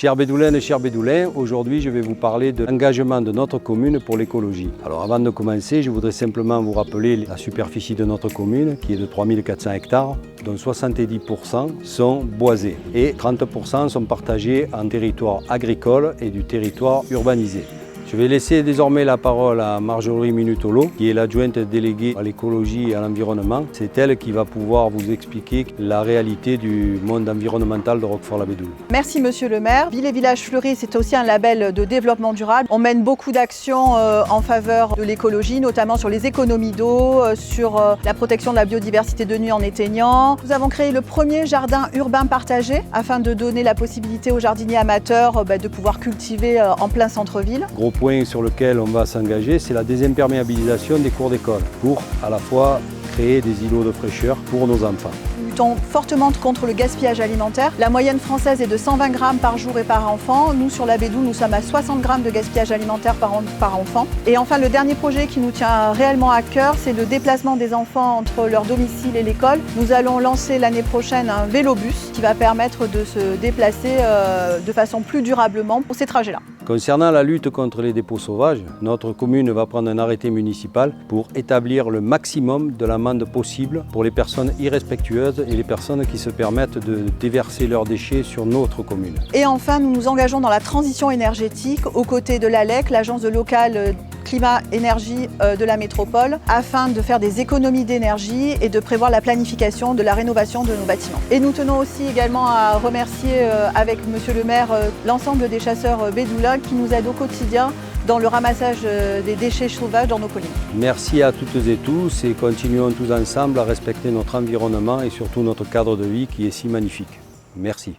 Chers Bédoulènes et chers Bédoulins, aujourd'hui je vais vous parler de l'engagement de notre commune pour l'écologie. Alors avant de commencer, je voudrais simplement vous rappeler la superficie de notre commune qui est de 3400 hectares, dont 70% sont boisés et 30% sont partagés en territoire agricole et du territoire urbanisé. Je vais laisser désormais la parole à Marjorie Minutolo, qui est l'adjointe déléguée à l'écologie et à l'environnement. C'est elle qui va pouvoir vous expliquer la réalité du monde environnemental de Roquefort-la-Bédoule. Merci Monsieur le maire. Ville et Village Fleuris, c'est aussi un label de développement durable. On mène beaucoup d'actions en faveur de l'écologie, notamment sur les économies d'eau, sur la protection de la biodiversité de nuit en éteignant. Nous avons créé le premier jardin urbain partagé afin de donner la possibilité aux jardiniers amateurs de pouvoir cultiver en plein centre-ville. Gros point sur lequel on va s'engager, c'est la désimperméabilisation des cours d'école pour à la fois créer des îlots de fraîcheur pour nos enfants. Nous luttons fortement contre le gaspillage alimentaire. La moyenne française est de 120 grammes par jour et par enfant. Nous, sur la Bédoule, nous sommes à 60 grammes de gaspillage alimentaire par enfant. Et enfin, le dernier projet qui nous tient réellement à cœur, c'est le déplacement des enfants entre leur domicile et l'école. Nous allons lancer l'année prochaine un vélobus qui va permettre de se déplacer de façon plus durablement pour ces trajets-là. Concernant la lutte contre les dépôts sauvages, notre commune va prendre un arrêté municipal pour établir le maximum de l'amende possible pour les personnes irrespectueuses et les personnes qui se permettent de déverser leurs déchets sur notre commune. Et enfin, nous nous engageons dans la transition énergétique aux côtés de l'ALEC, l'agence locale climat-énergie de la métropole, afin de faire des économies d'énergie et de prévoir la planification de la rénovation de nos bâtiments. Et nous tenons aussi également à remercier avec Monsieur le maire l'ensemble des chasseurs bédoulins qui nous aident au quotidien dans le ramassage des déchets sauvages dans nos collines. Merci à toutes et tous et continuons tous ensemble à respecter notre environnement et surtout notre cadre de vie qui est si magnifique. Merci.